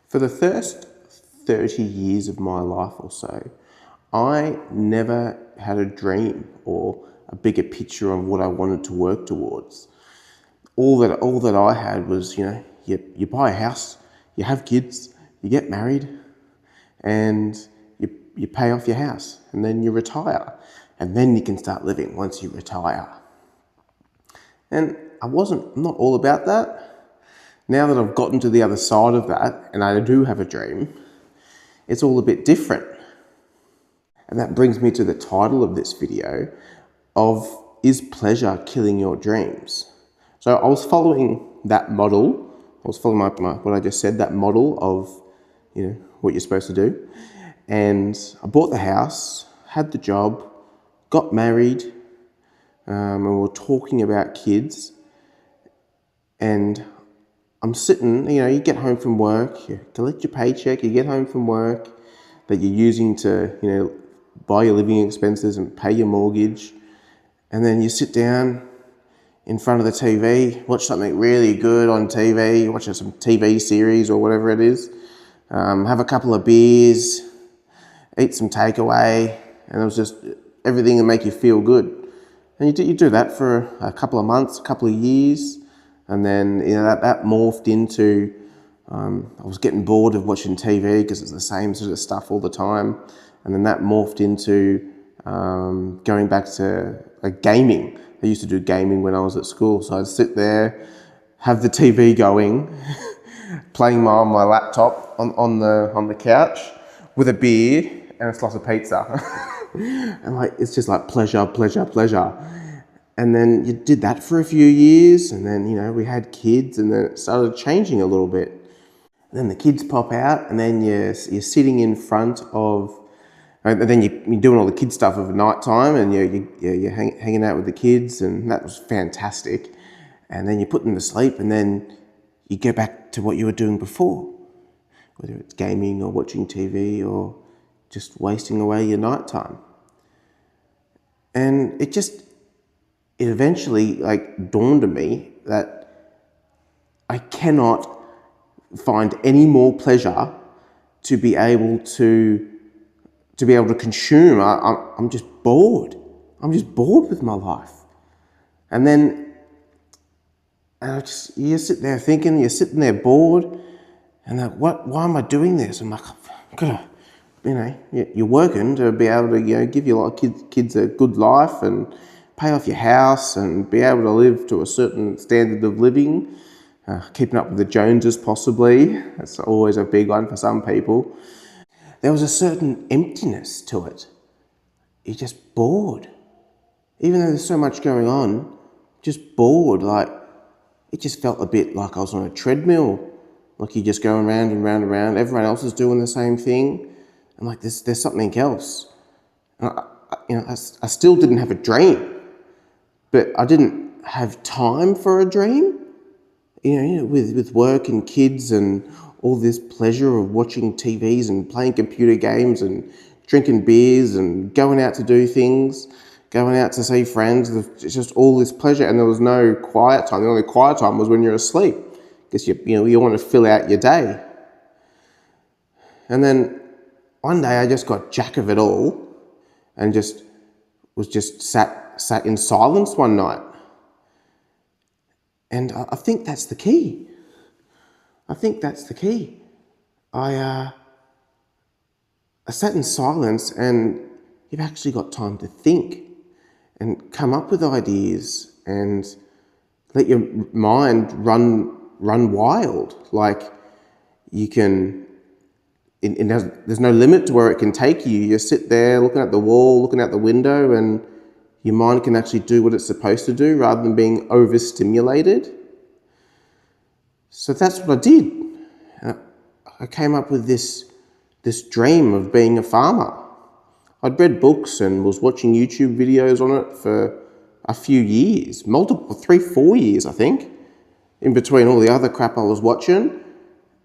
For the first 30 years of my life or so, I never had a dream or a bigger picture of what I wanted to work towards. All that I had was, you buy a house, you have kids, you get married, and you pay off your house, and then you retire, and then you can start living once you retire. And I'm not all about that. Now that I've gotten to the other side of that, and I do have a dream, it's all a bit different. And that brings me to the title of this video of, is pleasure killing your dreams? So I was following that model. I was following what I just said, that model of, what you're supposed to do. And I bought the house, had the job, got married, and we were talking about kids. And I'm sitting, you get home from work, you collect your paycheck, you get home from work that you're using to, buy your living expenses and pay your mortgage. And then you sit down in front of the TV, watch something really good on TV, watch some TV series or whatever it is, have a couple of beers, eat some takeaway, and it was just everything to make you feel good. And you do that for a couple of months, a couple of years, and then that morphed into, I was getting bored of watching TV because it's the same sort of stuff all the time. And then that morphed into going back to gaming. I used to do gaming when I was at school. So I'd sit there, have the TV going, playing on my laptop on the couch with a beer and a slice of pizza. And it's just like pleasure, pleasure, pleasure. And then you did that for a few years, and then, we had kids, and then it started changing a little bit. And then the kids pop out, and then you're sitting in front of, and then you're doing all the kid stuff of night time, and you're hanging out with the kids, and that was fantastic. And then you put them to sleep, and then you go back to what you were doing before, whether it's gaming or watching TV or just wasting away your night time. And it eventually dawned on me that I cannot find any more pleasure to be able to consume. I'm just bored. I'm just bored with my life. And then you sit there thinking, you're sitting there bored, and why am I doing this? I'm like, I've got to, you're working to be able to, give your kids a good life and pay off your house and be able to live to a certain standard of living, keeping up with the Joneses possibly. That's always a big one for some people. There was a certain emptiness to it. You're just bored. Even though there's so much going on, just bored. It just felt a bit like I was on a treadmill. Like you're just going round and round and round. Everyone else is doing the same thing. And there's something else. And I still didn't have a dream. But I didn't have time for a dream, with work and kids and all this pleasure of watching TVs and playing computer games and drinking beers and going out to do things, going out to see friends. It's just all this pleasure, and there was no quiet time. The only quiet time was when you're asleep, because you want to fill out your day. And then one day I just got jack of it all, and was sat in silence one night. And I think that's the key. I sat in silence, and you've actually got time to think and come up with ideas and let your mind run wild. You can, there's no limit to where it can take you. You sit there looking at the wall, looking out the window, and your mind can actually do what it's supposed to do rather than being overstimulated. So that's what I did. I came up with this dream of being a farmer. I'd read books and was watching YouTube videos on it for a few years, 3-4 years, I think, in between all the other crap I was watching.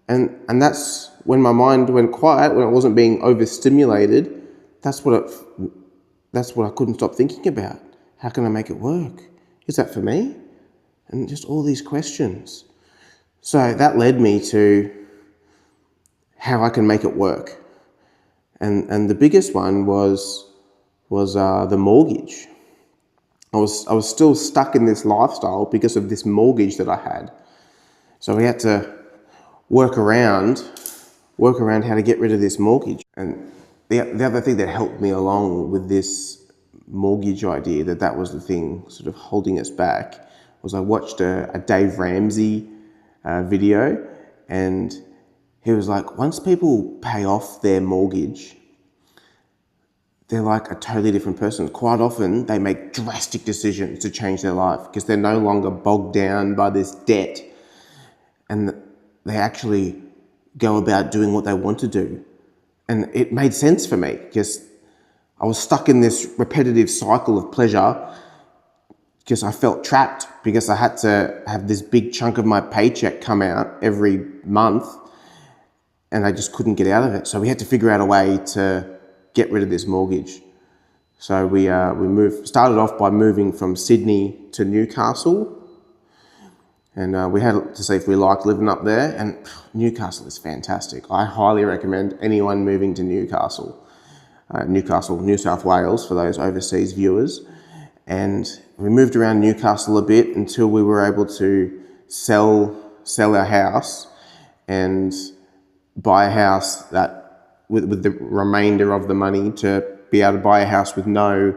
And that's when my mind went quiet, when it wasn't being overstimulated. That's what I couldn't stop thinking about. How can I make it work? Is that for me? And just all these questions. So that led me to how I can make it work. And the biggest one was the mortgage. I was still stuck in this lifestyle because of this mortgage that I had. So we had to work around how to get rid of this mortgage. And the other thing that helped me along with this mortgage idea, that was the thing sort of holding us back, was I watched a Dave Ramsey video, and he was like, once people pay off their mortgage, they're like a totally different person. Quite often they make drastic decisions to change their life because they're no longer bogged down by this debt, and they actually go about doing what they want to do. And it made sense for me because I was stuck in this repetitive cycle of pleasure because I felt trapped because I had to have this big chunk of my paycheck come out every month, and I just couldn't get out of it. So we had to figure out a way to get rid of this mortgage. So we started off by moving from Sydney to Newcastle, and we had to see if we liked living up there. And Newcastle is fantastic. I highly recommend anyone moving to Newcastle. Newcastle, New South Wales, for those overseas viewers. And we moved around Newcastle a bit until we were able to sell our house and buy a house that with the remainder of the money to be able to buy a house with no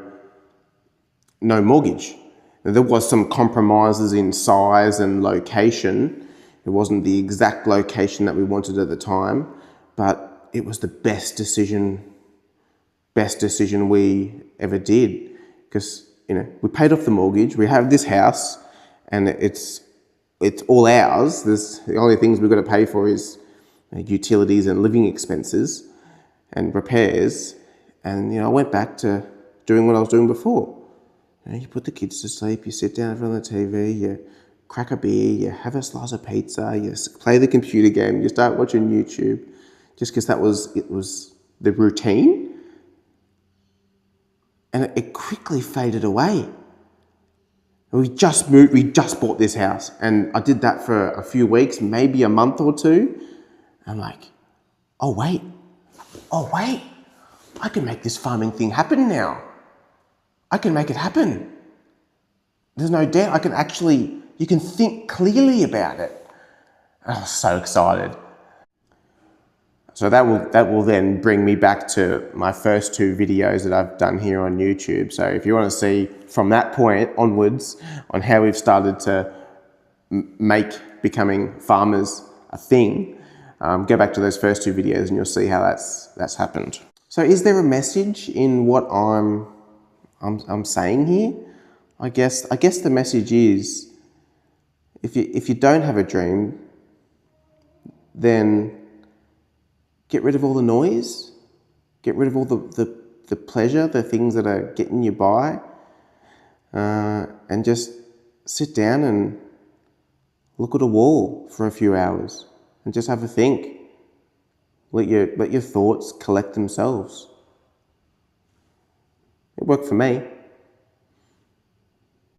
mortgage. Now, there was some compromises in size and location. It wasn't the exact location that we wanted at the time, but it was the best decision we ever did, because we paid off the mortgage. We have this house, and it's all ours. The only things we've got to pay for is utilities and living expenses and repairs. And I went back to doing what I was doing before. You put the kids to sleep, you sit down in front of the TV, you crack a beer, you have a slice of pizza, you play the computer game, you start watching YouTube, just because it was the routine. And it quickly faded away. We just bought this house, and I did that for a few weeks, maybe a month or two. I'm like, oh wait, I can make this farming thing happen now. I can make it happen. There's no doubt. You can think clearly about it. I was so excited. So that will then bring me back to my first two videos that I've done here on YouTube. So if you want to see from that point onwards on how we've started to make becoming farmers a thing, go back to those first two videos and you'll see how that's happened. So is there a message in what I'm saying here? I guess the message is, if you don't have a dream, then get rid of all the noise, get rid of all the pleasure, the things that are getting you by, and just sit down and look at a wall for a few hours and just have a think. Let your thoughts collect themselves. It worked for me.